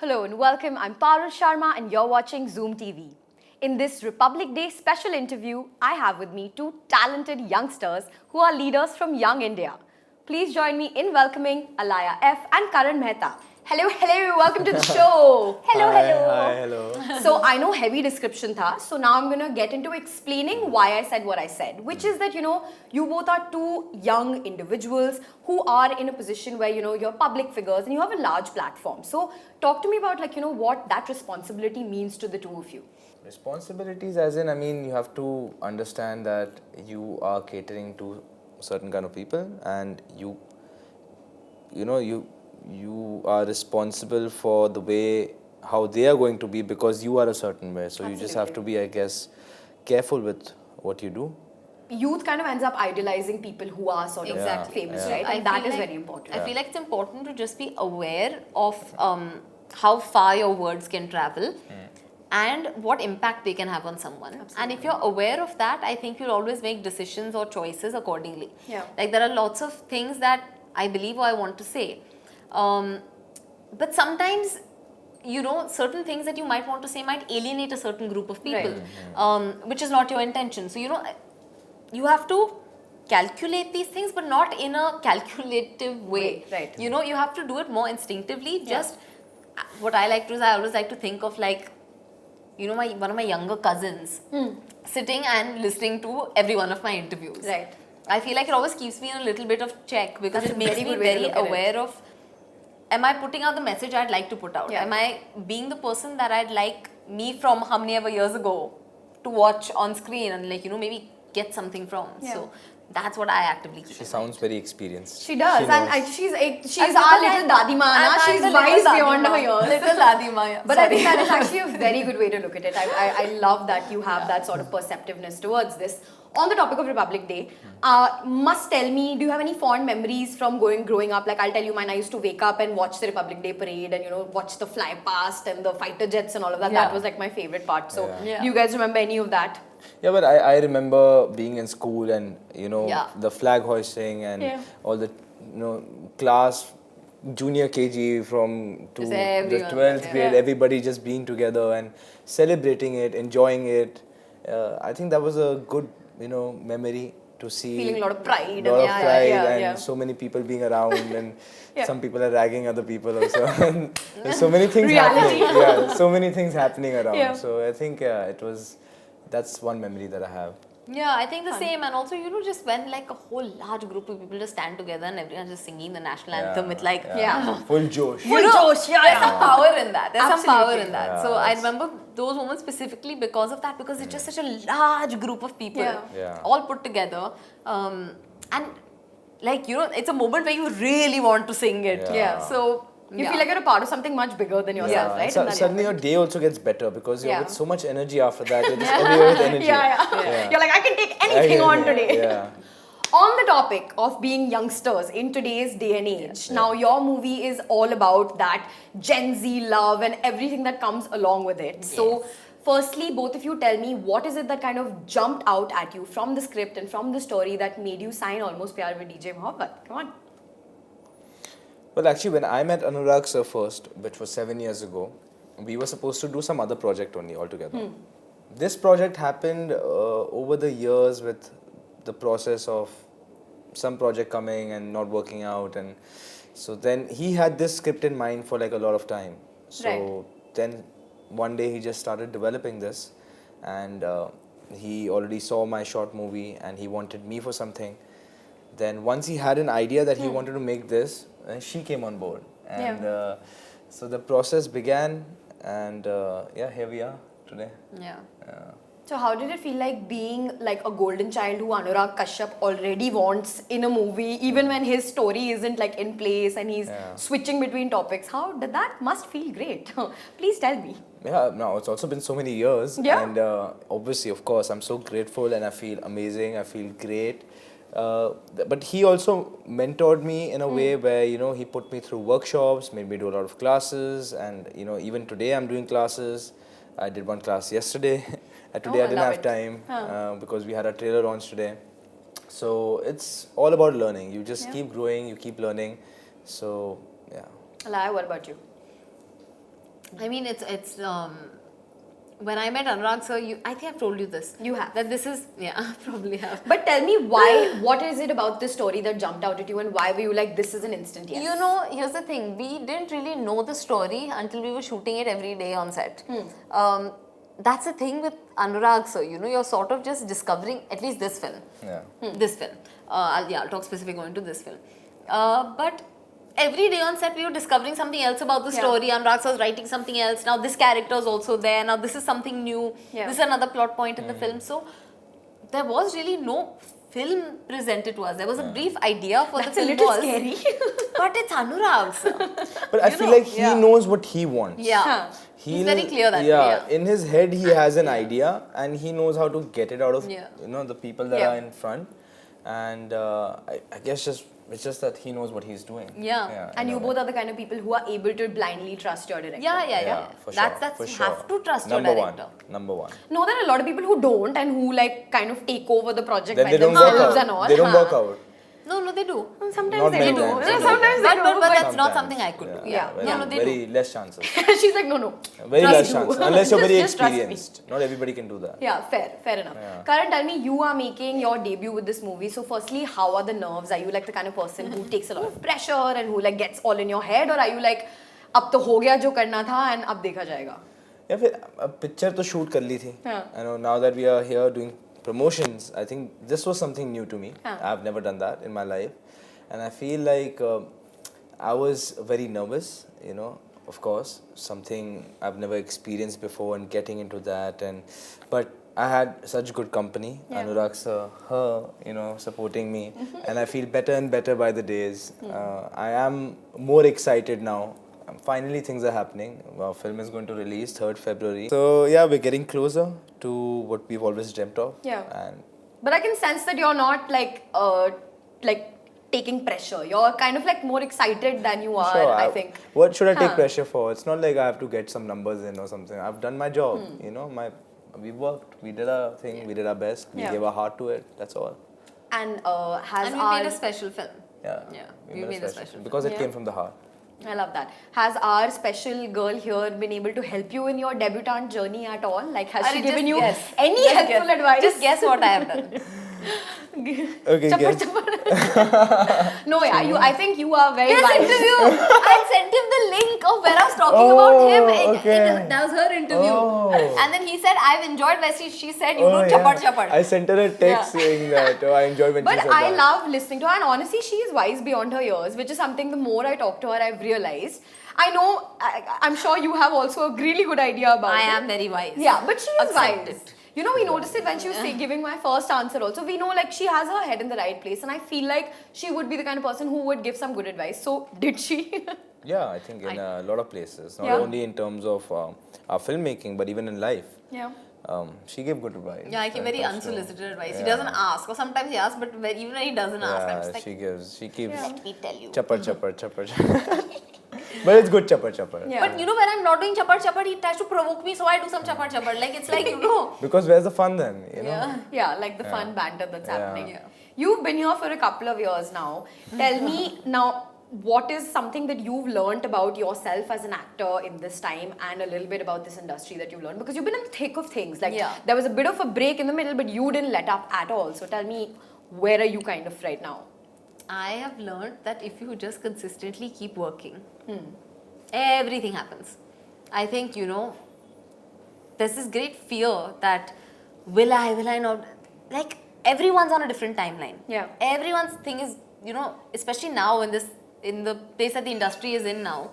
Hello and welcome. I'm Parul Sharma and you're watching Zoom TV. In this Republic Day special interview, I have with me two talented youngsters who are leaders from Young India. Please join me in welcoming Alaya F and Karan Mehta. Hello, hello, welcome to the show. Hello, hello. Hi, hello. So I know heavy description tha, so now I'm going to get into explaining why I said what I said, which is that, you both are two young individuals who are in a position where, you're public figures and you have a large platform. So talk to me about what that responsibility means to the two of you. Responsibilities as in, you have to understand that you are catering to a certain kind of people and you are responsible for the way how they are going to be because you are a certain way. So you just have to be, I guess, careful with what you do. Youth kind of ends up idolizing people who are sort of famous, right? And that is very important. I feel like it's important to just be aware of how far your words can travel and what impact they can have on someone. Absolutely. And if you're aware of that, I think you'll always make decisions or choices accordingly. Yeah. Like there are lots of things that I believe or I want to say. But sometimes, certain things that you might want to say might alienate a certain group of people, which is not your intention. So, you have to calculate these things, but not in a calculative way. Right. You have to do it more instinctively. Just what I like to do is I always like to think of like, one of my younger cousins sitting and listening to every one of my interviews. Right. I feel like it always keeps me in a little bit of check because That's it makes me very aware of, am I putting out the message I'd like to put out? Yeah. Am I being the person that I'd like me from how many ever years ago to watch on screen and maybe get something from? Yeah. So that's what I actively keep. She sounds very experienced. She does, She she's our little dadima, na? She's wise beyond her years. Little dadima, yeah. But I think that is actually a very good way to look at it. I love that you have that sort of perceptiveness towards this. On the topic of Republic Day, must tell me, do you have any fond memories from growing up? Like I'll tell you mine, I used to wake up and watch the Republic Day parade and watch the fly past and the fighter jets and all of that. Yeah. That was like my favorite part. So Yeah. do you guys remember any of that? Yeah, but I remember being in school and, the flag hoisting and all the, class, junior KG to Just the everyone. 12th grade, everybody just being together and celebrating it, enjoying it. I think that was a good, memory to see. Feeling a lot of pride. A lot of pride and yeah. so many people being around and some people are ragging other people also. And there's so many things happening. Yeah, so many things happening around. Yeah. So I think that's one memory that I have. Yeah, I think the same. And also, just when like a whole large group of people just stand together and everyone's just singing the national anthem, it's like, Full Josh. Full Josh, there's some power in that. There's some power Absolutely. in that. Yeah, so I remember those moments specifically because of that, because it's just such a large group of people Yeah. all put together. And like, it's a moment where you really want to sing it. Yeah. So, You feel like you're a part of something much bigger than yourself, right? So, In that suddenly your moment. day also gets better because you're Yeah. with so much energy after that. You're just everywhere with energy. Yeah. You're like, I can take anything on today. Yeah. On the topic of being youngsters in today's day and age, now your movie is all about that Gen Z love and everything that comes along with it. So, firstly, both of you tell me, what is it that kind of jumped out at you from the script and from the story that made you sign Almost Pyar with DJ Mohabbat? Come on. Well, actually, when I met Anurag sir first, which was 7 years ago, we were supposed to do some other project only altogether. This project happened over the years with the process of some project coming and not working out, and so then he had this script in mind for like a lot of time. So then one day he just started developing this, and he already saw my short movie and he wanted me for something. Then once he had an idea that he wanted to make this, she came on board, and so the process began, and here we are today. yeah. So how did it feel like being like a golden child who Anurag Kashyap already wants in a movie, even when his story isn't like in place and he's switching between topics? How did that? Must feel great. Please tell me. Yeah, no, it's also been so many years, and obviously, of course, I'm so grateful and I feel amazing. I feel great. But he also mentored me in a way where he put me through workshops, made me do a lot of classes, and even today I'm doing classes. I did one class yesterday. Today I didn't have time because we had a trailer launch today. So it's all about learning. You just keep growing, you keep learning. So yeah. Alaya, what about you? I mean, it's when I met Anurag sir, I think I've told you this. You have. That this is, yeah, I probably have. But tell me why, what is it about this story that jumped out at you and why were you like, this is an instant yes? You know, here's the thing. We didn't really know the story until we were shooting it every day on set. That's the thing with Anurag sir. You know, you're sort of just discovering, at least this film. Yeah. This film. I'll talk specifically going to this film. But every day on set, we were discovering something else about the story. Anurag sir was writing something else. Now this character is also there. Now this is something new. This is another plot point in the film. So there was really no film presented to us. There was a brief idea for That's the film. a little scary. But it's Anurag sir. But I feel like he knows what he wants. Yeah. He's very clear that way. Yeah, in his head he has an idea and he knows how to get it out of the people that are in front. And I guess it's just that he knows what he's doing. Yeah. And you both are the kind of people who are able to blindly trust your director. Yeah. For sure. That's for you sure. have to trust Number your director. Number one. No, there are a lot of people who don't and who like kind of take over the project Then by they don't work themselves out. and all. They don't work out. No, they do. Sometimes Not they many do. times. Yeah, sometimes they do. But that's not Sometimes. something I could do. Yeah. Very, No, they very do. less chances. She's like, no. Very Trust less you. chances. Unless you're very Just trust me. experienced. Not everybody can do that. Yeah, fair enough. Karan, tell me, you are making your debut with this movie. So firstly, how are the nerves? Are you like the kind of person who takes a lot of pressure and who like gets all in your head? Or are you like, अब तो हो गया जो करना था and अब देखा जाएगा? या फिर पिक्चर तो शूट कर ली थी. I know now that we are here doing promotions, I think this was something new to me. I've never done that in my life. And I feel like I was very nervous, of course, something I've never experienced before and getting into that. But I had such good company, Anurag sir, her, supporting me. And I feel better and better by the days. I am more excited now. Finally, things are happening. Our film is going to release 3rd February. So yeah, we're getting closer to what we've always dreamt of. Yeah. And But I can sense that you're not like taking pressure. You're kind of like more excited than you are, sure, I think. What should I take pressure for? It's not like I have to get some numbers in or something. I've done my job, we worked, we did our thing, we did our best, we gave our heart to it, that's all. And has And we our... made a special film. Yeah, We made a special film. because it came from the heart. I love that. Has our special girl here been able to help you in your debutante journey at all? Like, has she given you any helpful advice? Just guess what I have done. Okay, Chapar, guess. chapar. No, yeah, I think you are very This wise. interview, I sent him the link of where I was talking about him. Okay. That was her interview. Oh. And then he said, I've enjoyed where she said, you do chapar chapar. I sent her a text saying that, I enjoy when But she said I that. love listening to her, and honestly, she is wise beyond her years, which is something the more I talk to her, I've realized. I know, I'm sure you have also a really good idea about it. I am very wise. Yeah, but she is Accept wise. it. We noticed it when she was giving my first answer also. We know like she has her head in the right place, and I feel like she would be the kind of person who would give some good advice. So, did she? Yeah, I think in a lot of places. Not Yeah. only in terms of our filmmaking, but even in life. Yeah. She gave good advice. Yeah, I give when it very comes to- unsolicited advice. He Yeah. doesn't ask, or sometimes he asks, but even when he doesn't ask, I'm Yeah, just like, she keeps let me tell you. chapar. But it's good chapar. Yeah. But when I'm not doing chapar chapar, he tries to provoke me, so I do some chapar chapar. Like, it's like, Because where's the fun then? Yeah, like the fun banter that's happening. Yeah. You've been here for a couple of years now. Tell me now, what is something that you've learned about yourself as an actor in this time and a little bit about this industry that you've learned? Because you've been in the thick of things. Like, there was a bit of a break in the middle, but you didn't let up at all. So tell me, where are you kind of right now? I have learned that if you just consistently keep working, everything happens. I think, there's this great fear that will I not? Like, everyone's on a different timeline. Yeah. Everyone's thing is, especially now in the place that the industry is in now,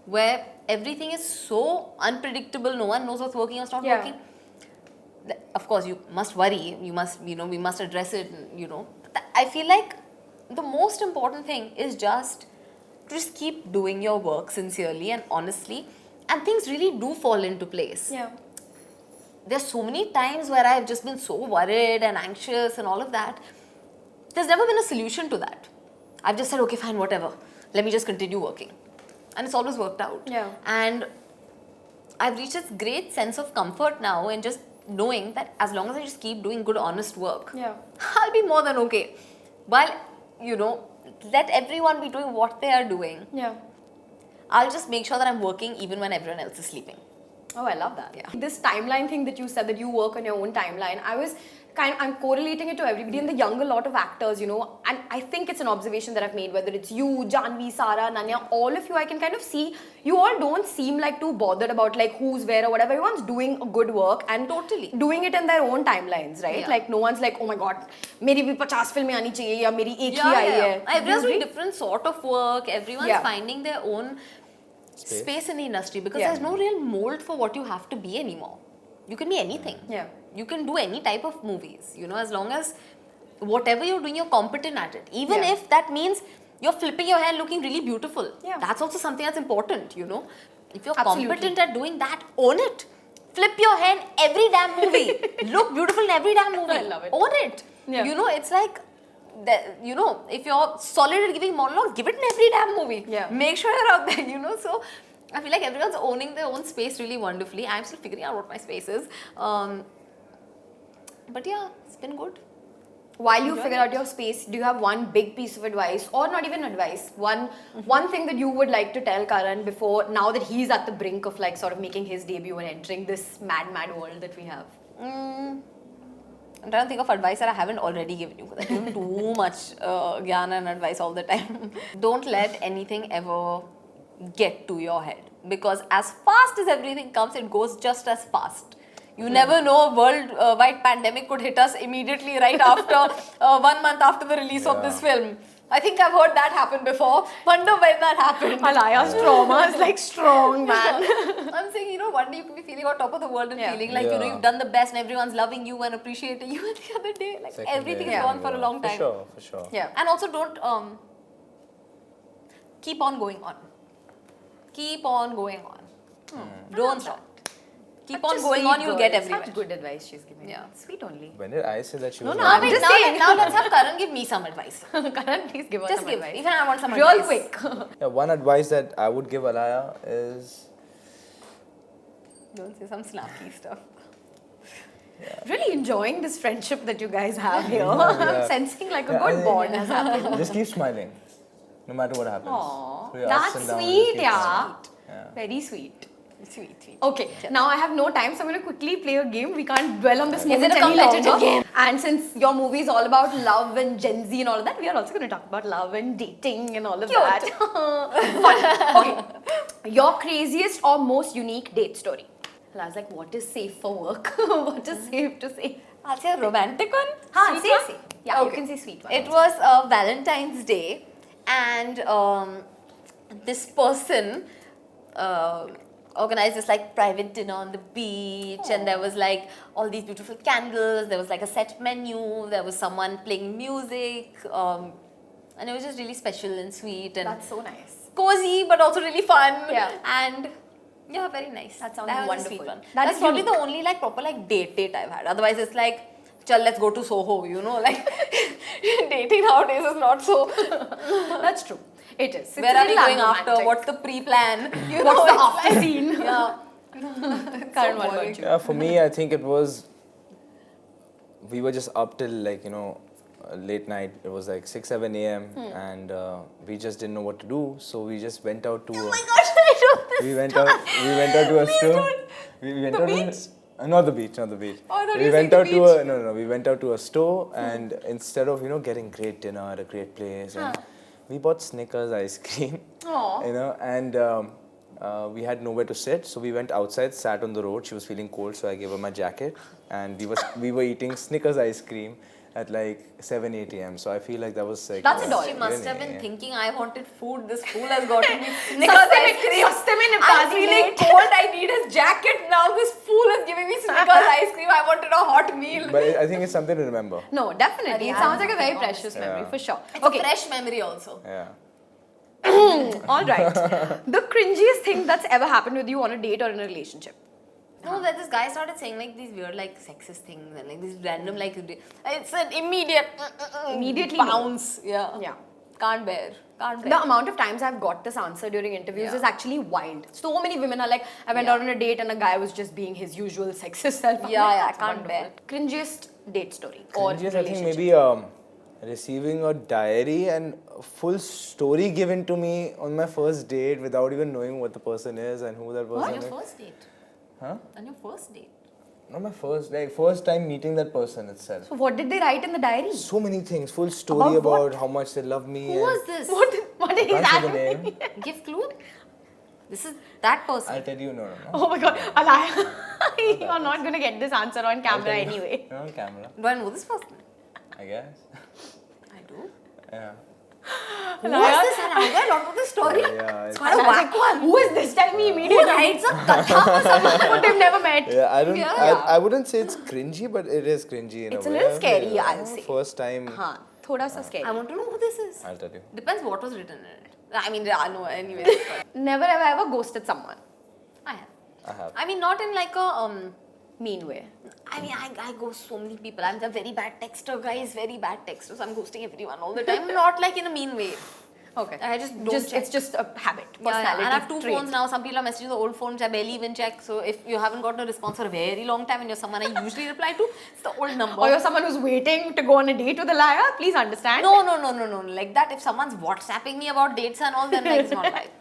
where everything is so unpredictable, no one knows what's working, what's not working. Of course, you must worry, we must address it, But I feel like the most important thing is just keep doing your work sincerely and honestly, and things really do fall into place. Yeah. There's so many times where I've just been so worried and anxious and all of that. There's never been a solution to that. I've just said, okay, fine, whatever. Let me just continue working. And it's always worked out. Yeah. And I've reached this great sense of comfort now in just knowing that as long as I just keep doing good, honest work, I'll be more than okay. While, let everyone be doing what they are doing. Yeah. I'll just make sure that I'm working even when everyone else is sleeping. Oh, I love that. Yeah. This timeline thing that you said, that you work on your own timeline, I'm correlating it to everybody and the younger lot of actors, you know, and I think it's an observation that I've made, whether it's you, Janvi, Sara, Nanya, all of you, I can kind of see, you all don't seem like too bothered about like who's where or whatever. Everyone's doing good work and Totally doing it in their own timelines, right? Yeah. Like no one's like, oh my god, meri bhi 50 filmein aani chahiye ya meri ek hi aayi hai. Everyone's Do you doing agree? different sort of work. Everyone's Yeah. finding their own space in the industry because Yeah. there's no real mold for what you have to be anymore. You can be anything. Yeah. You can do any type of movies, you know, as long as whatever you're doing, you're competent at it. Even Yeah. if that means you're flipping your hair and looking really beautiful. Yeah. That's also something that's important, you know. If you're Absolutely. competent at doing that, own it. Flip your hair in every damn movie. Look beautiful in every damn movie. I love it. Own it. Yeah. You know, it's like, you know, if you're solid at giving monologues, give it in every damn movie. Yeah. Make sure you're out there, you know. So I feel like everyone's owning their own space really wonderfully. I'm still figuring out what my space is. But yeah, it's been good. While you Enjoy figure it. out your space, do you have one big piece of advice, or not even advice, one thing that you would like to tell Karan before, now that he's at the brink of like sort of making his debut and entering this mad world that we have? I'm trying to think of advice that I haven't already given you because I give too much gyana and advice all the time. Don't let anything ever get to your head because as fast as everything comes, it goes just as fast. You never know, a worldwide pandemic could hit us immediately right after 1 month after the release of this film. I think I've heard that happen before. Wonder when that happened. Alaya's trauma is like strong, man. I'm saying, you know, one day you can be feeling on top of the world and Yeah. feeling like, you know, Yeah. you've done the best and everyone's loving you and appreciating you. And the other day, like, Second everything day, is gone for a long time. For sure. Yeah. And also don't keep on going on. Keep on going on. Don't stop. Keep Such on a going sweet on, you'll girl. get everywhere. Such good advice she's giving. Yeah. Sweet only. When did I say that she was? no, not I'm Wait, just now, saying. now let's have Karan give me some advice. Karan, please give us Just some give. advice. Even I want some Real advice. quick. Yeah, one advice that I would give Alaya is Don't say some snarky stuff. Really enjoying this friendship that you guys have here. Yeah. I'm sensing like a Yeah, good bond has happened. just keep smiling, no matter what happens. Aww, Through your ups that's and downs, sweet, just keep yeah. smiling. Yeah. Very sweet. Sweet. Okay, now I have no time, so I'm going to quickly play a game. We can't dwell on this Is moment it a any competitive longer. game? And since your movie is all about love and Gen Z and all of that, we are also going to talk about love and dating and all of Cute. that. Fun. Okay, your craziest or most unique date story? And I was like, what is safe for work? What is safe to say? I'll say a romantic one. Haan, Sweet one? say. Yeah, you Okay. can say sweet one. It was Valentine's Day, and this person organized this like private dinner on the beach, and there was like all these beautiful candles. There was like a set menu. There was someone playing music, and it was just really special and sweet and That's so nice. cozy, but also really fun. Yeah. And yeah, very nice. That sounds was wonderful. A sweet one. That That's is probably unique. the only like proper like date I've had. Otherwise, it's like, chal, let's go to Soho. You know, like dating nowadays is not so. That's true. It is. It's Where a are we little going after? unromantic. What's the pre-plan? You What's know, the it's after like- scene? Yeah. Karan, So what about boring. you? Yeah, for me, I think it was. We were just up till like late night. It was like 6-7 a.m. and we just didn't know what to do. So we just went out to. Oh my gosh, I wrote this. We went out to a Please store. don't. We went The out beach? not the beach, not the beach. Oh, I thought We you went said out the to beach. no. We went out to a store and instead of getting great dinner at a great place, and we bought Snickers ice cream. Aw. And we had nowhere to sit, so we went outside, sat on the road. She was feeling cold, so I gave her my jacket, and we were eating Snickers ice cream at like 7-8 a.m. So I feel like that was like That's adorable. She must have been yeah. thinking, I wanted food. This fool has gotten me Snickers ice cream. Saste mein nipta I'm di feeling mate. cold. I need his jacket now. This fool is giving me Snickers ice cream. I wanted a hot meal. But I think it's something to remember. No, definitely. It Yeah. sounds like a very precious memory, Yeah. for sure. It's Okay, a fresh memory also. Yeah. all right. The cringiest thing that's ever happened with you on a date or in a relationship? No, that this guy started saying like these weird like sexist things and like these random like it's an immediate Immediately no. bounce. Yeah. Yeah. Can't bear. Can't bear. The amount of times I've got this answer during interviews Yeah. is actually wild. So many women are like, I went Yeah. out on a date and a guy was just being his usual sexist self. I'm Yeah, like, yeah, I "That's can't wonderful." bear. Cringiest date story or Cringiest, I think relationship? maybe Receiving a diary and a full story given to me on my first date without even knowing what the person is and who that person On is. your first date. Huh? On your first date. Not my first, first time meeting that person itself. So what did they write in the diary? So many things, full story About what? about how much they love me. Who was this? What did he Can't say the say? name. Give clue. This is that person. I'll tell you, no. Oh my god, Alaya, you're not gonna get this answer on camera I'll tell you. anyway. Not on camera, Do I know this person? I guess. I do. Yeah. Who was this? And how do I not know this story? Yeah, It's quite a whack one. Who is this? Tell me Who immediately. writes a katha for someone? But they've never met. Yeah, I don't. Yeah. I wouldn't say it's cringy, but it is cringy in It's a a way. little scary, I'll say. First time. Huh, thoda sa scary. I want to know who this is. I'll tell you. Depends what was written in it. I mean, no, anyway. Never have I ever ghosted someone. I have. I have. I mean, not in like a Mean way. I mean, I ghost so many people. I'm a very bad texter, guys. Very bad texter. So I'm ghosting everyone all the time. Not like in a mean way. Okay. I just don't check. It's just a habit, Yeah, personality and I have two trait. phones now. Some people are messaging the old phone, which I barely even check. So if you haven't gotten a response for a very long time and you're someone I usually reply to, it's the old number. Or you're someone who's waiting to go on a date with Alaya, please understand. No. Like that, if someone's WhatsApping me about dates and all, then like it's not right.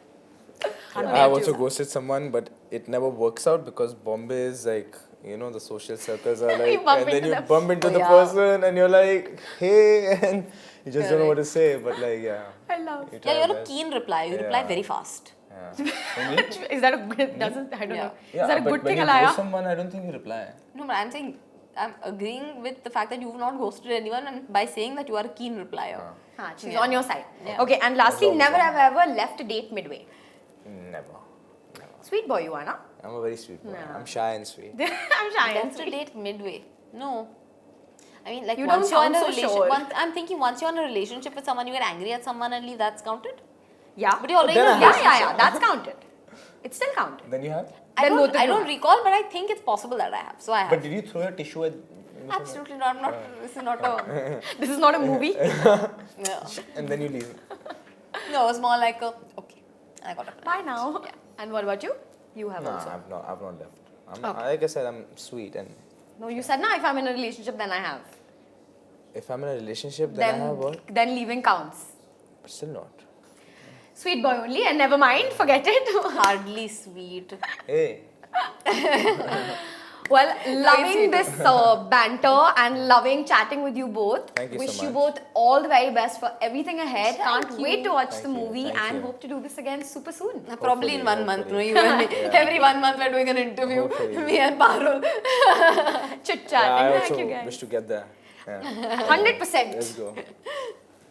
I have also ghosted someone, but it never works out because Bombay is like, the social circles are like, bump and then into you them. bump into Oh, the yeah. person and you're like, hey, and you just don't know what to Correct. say, but like, yeah. I love. You try Yeah, your you're a best. keen reply. You reply Yeah. very fast. Yeah. Is that a good? Doesn't I don't Yeah. know. Yeah, Is that a but good when thing, you Alaya? ghost someone, I don't think you reply. No, but I'm saying, I'm agreeing with the fact that you've not ghosted anyone and by saying that you are a keen replier. She's Yeah. on your side. Yeah. Okay, and lastly, That's never always have I ever left a date midway. Never. Sweet boy, you are, na? I'm a very sweet boy. Yeah. I'm shy and sweet. I'm shy and Left a sweet. date midway. No. I mean, like You once don't you're in a sound so relationship, sure. I'm thinking once you're in a relationship with someone, you get angry at someone and leave. That's counted. Yeah. But you're already in then a I Yeah, relationship. yeah, yeah. That's counted. It's still counted. Then you have? I Then both don't, of I you don't have. recall, but I think it's possible that I have. So I have. But did you throw a tissue at... Absolutely not. I'm not. This is not a. This is not a movie. Yeah. And then you leave. No, it was more like a. Okay. And I got it. Bye now. Yeah. And what about you? You have No, also. I've not left. Okay. Like I said, I'm sweet, and No, you said, nah, if I'm in a relationship, then I have. if I'm in a relationship, then I have what? Then leaving counts. But still not. Sweet boy only, and never mind, forget it. Hardly sweet. Hey. Well, loving sweet. this banter and loving chatting with you both. Thank you so Wish you much. both all the very best for everything ahead. Thank Can't you. wait to watch Thank the you. movie Thank and you. hope to do this again super soon. Probably in 1 month. No, hopefully. you and me. Yeah. Every 1 month we're doing an interview. Hopefully. Me and Parul. Chit Yeah, chatting. I Thank also you guys. wish to get there. Yeah. 100%. Let's go.